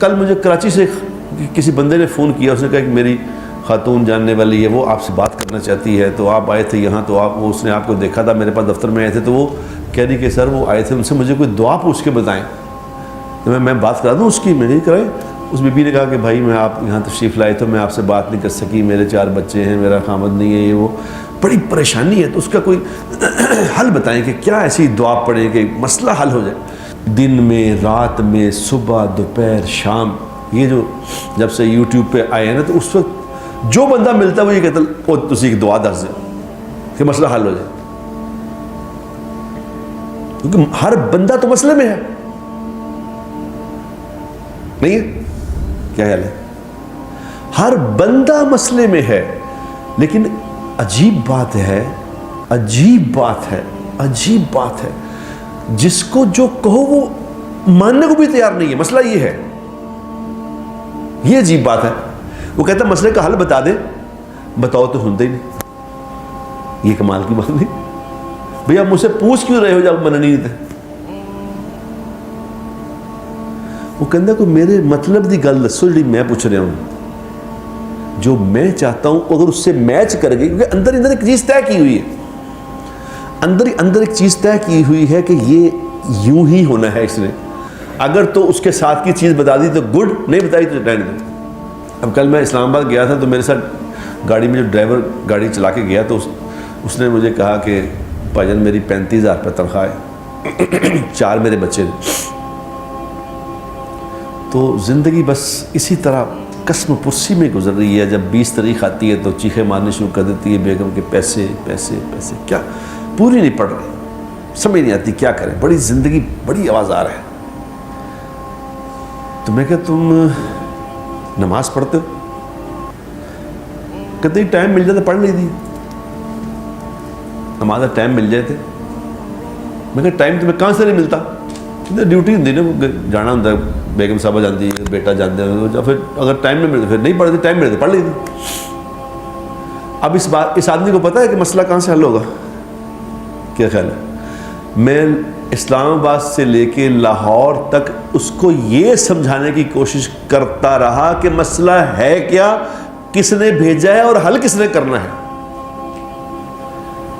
کل مجھے کراچی سے کسی بندے نے فون کیا، اس نے کہا کہ میری خاتون جاننے والی ہے، وہ آپ سے بات کرنا چاہتی ہے، تو آپ آئے تھے یہاں، تو اس نے آپ کو دیکھا تھا میرے پاس دفتر میں آئے تھے، تو وہ کہہ رہی کہ سر وہ آئے تھے، ان سے مجھے کوئی دعا پوچھ کے بتائیں، تو میں بات کرا دوں اس کی؟ میں نہیں کرائیں۔ اس بی بی نے کہا کہ بھائی میں آپ یہاں تشریف لائے تو میں آپ سے بات نہیں کر سکی، میرے 4 بچے ہیں، میرا خامد نہیں ہے، یہ وہ بڑی پریشانی ہے، تو اس کا کوئی حل بتائیں کہ کیا ایسی دعا پڑھیں کہ مسئلہ حل ہو جائے۔ دن میں، رات میں، صبح، دوپہر، شام، یہ جو جب سے یوٹیوب پہ آئے ہیں نا، تو اس وقت جو بندہ ملتا ہے وہ یہ کہتا ہے او تسی ایک دعا دس دو کہ مسئلہ حل ہو جائے، کیونکہ ہر بندہ تو مسئلے میں ہے، نہیں ہے؟ کیا خیال ہے؟ ہر بندہ مسئلے میں ہے، لیکن عجیب بات ہے، عجیب بات ہے، عجیب بات ہے، جس کو جو کہو وہ ماننے کو بھی تیار نہیں ہے۔ مسئلہ یہ ہے، یہ عجیب بات ہے۔ وہ کہتا ہے مسئلے کا حل بتا دے، بتاؤ تو سنتے ہی نہیں۔ یہ کمال کی بات نہیں بھئی، آپ مجھ سے پوچھ کیوں رہے ہو جب منع نہیں تھے؟ وہ کہتا کہ میرے مطلب دی گل دسو جی میں پوچھ رہا ہوں، جو میں چاہتا ہوں اگر اس سے میچ کر گئی، کیونکہ اندر ایک چیز طے کی ہوئی ہے، اندر ایک چیز طے کی ہوئی ہے کہ یہ یوں ہی ہونا ہے، اس نے اگر تو اس کے ساتھ کی چیز بتا دی تو گڈ، نہیں بتائی تو رہنے دو۔ اب کل میں اسلام آباد گیا تھا، تو میرے ساتھ گاڑی میں جو ڈرائیور گاڑی چلا کے گیا، تو اس نے مجھے کہا کہ بھائی جان میری 35,000 روپے تنخواہ ہے، 4 میرے بچے ہیں، تو زندگی بس اسی طرح قسم پرسی میں گزر رہی ہے۔ جب 20 تاریخ آتی ہے تو چیخیں مارنے شروع کر دیتی ہے بیگم کے پیسے پیسے پیسے، کیا پوری نہیں پڑ رہی، سمجھ نہیں آتی کیا کریں، بڑی زندگی بڑی آوازار ہے۔ تو میں کہا تم نماز پڑھتے ہو؟ کہتے ہی ٹائم مل جاتا پڑھ لی تھی، نماز ٹائم مل جائے تھے۔ میں کہا ٹائم تمہیں کہاں سے نہیں ملتا؟ ڈیوٹی ہوتی نا، جانا ہوتا ہے، بیگم صاحبہ جانتی ہے، بیٹا جانتے ہیں، پھر اگر ٹائم نہیں ملتا پھر نہیں پڑھتی، ٹائم ملتا پڑھ لی تھی۔ اب اس آدمی کو پتہ ہے کہ مسئلہ کہاں سے حل ہوگا؟ کیا خیال ہے؟ میں اسلام آباد سے لے کے لاہور تک اس کو یہ سمجھانے کی کوشش کرتا رہا کہ مسئلہ ہے کیا، کس نے بھیجا ہے اور حل کس نے کرنا ہے۔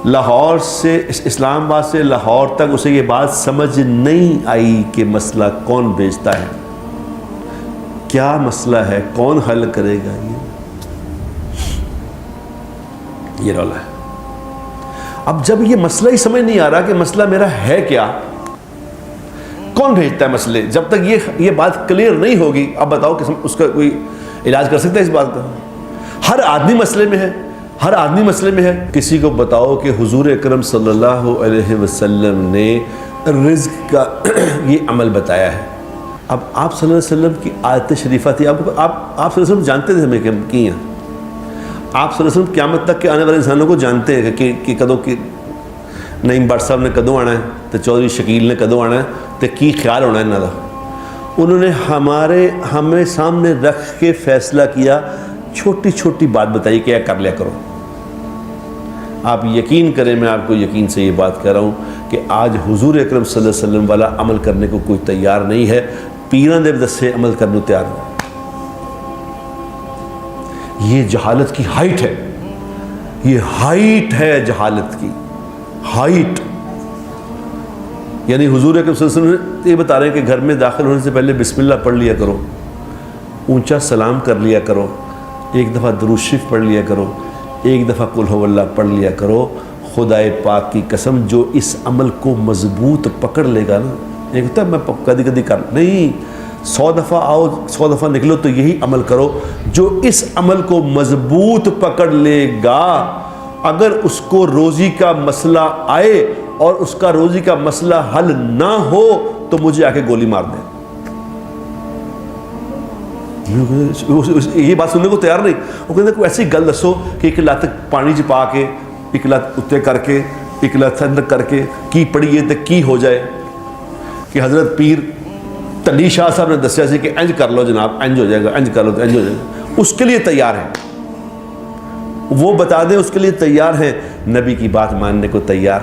لاہور سے اسلام آباد سے لاہور تک اسے یہ بات سمجھ نہیں آئی کہ مسئلہ کون بھیجتا ہے، کیا مسئلہ ہے، کون حل کرے گا، یہ رولا ہے۔ اب جب یہ مسئلہ ہی سمجھ نہیں آ رہا کہ مسئلہ میرا ہے کیا، کون بھیجتا ہے مسئلے، جب تک یہ بات کلیئر نہیں ہوگی، اب بتاؤ کہ اس کا کوئی علاج کر سکتا ہے اس بات کا؟ ہر آدمی مسئلے میں ہے، ہر آدمی مسئلے میں ہے۔ کسی کو بتاؤ کہ حضور اکرم صلی اللہ علیہ وسلم نے رزق کا یہ عمل بتایا ہے۔ اب آپ صلی اللہ علیہ وسلم کی آیت شریفہ تھی، آپ صلی اللہ علیہ وسلم جانتے تھے ہمیں کہ ہم کی ہیں، آپ صلی اللہ علیہ وسلم قیامت تک کے آنے والے انسانوں کو جانتے ہیں کہ کدوں کی نعیم بٹ صاحب نے کدوں آنا ہے، تو چودھری شکیل نے کدوں آنا ہے، تو کی خیال ہونا ہے انہوں کا۔ انہوں نے ہمیں سامنے رکھ کے فیصلہ کیا، چھوٹی چھوٹی بات بتائی کہ کر لیا کرو۔ آپ یقین کریں، میں آپ کو یقین سے یہ بات کہہ رہا ہوں کہ آج حضور اکرم صلی اللہ علیہ وسلم والا عمل کرنے کو کوئی تیار نہیں ہے، پیران دے دسے عمل کرنے کو تیار نہیں۔ یہ جہالت کی ہائٹ ہے، یہ ہائٹ ہے جہالت کی ہائٹ۔ یعنی حضور اکرم صلی اللہ علیہ وسلم یہ بتا رہے ہیں کہ گھر میں داخل ہونے سے پہلے بسم اللہ پڑھ لیا کرو، اونچا سلام کر لیا کرو، ایک دفعہ درود شریف پڑھ لیا کرو، ایک دفعہ قل هو اللہ پڑھ لیا کرو۔ خدائے پاک کی قسم جو اس عمل کو مضبوط پکڑ لے گا نا، ایک ہوتا ہے میں کدی کدی کر نہیں، 100 دفعہ آؤ 100 دفعہ نکلو تو یہی عمل کرو۔ جو اس عمل کو مضبوط پکڑ لے گا، اگر اس کو روزی کا مسئلہ آئے اور اس کا روزی کا مسئلہ حل نہ ہو تو مجھے آ کے گولی مار دے۔ یہ بات سننے کو تیار نہیں۔ وہ کہتے ہیں کوئی ایسی گل دسو کہ ایک لت پانی چ پا کے، ایک لت اتنے کر کے، ایک لت اندر کر کے کی پڑھیے تو کی ہو جائے۔ کہ حضرت پیر تلی شاہ صاحب نے دسیا سی کہ انج کر لو جناب انج ہو جائے گا، انج کر لو تو انج ہو جائے گا، اس کے لیے تیار ہیں، وہ بتا دیں اس کے لیے تیار ہیں، نبی کی بات ماننے کو تیار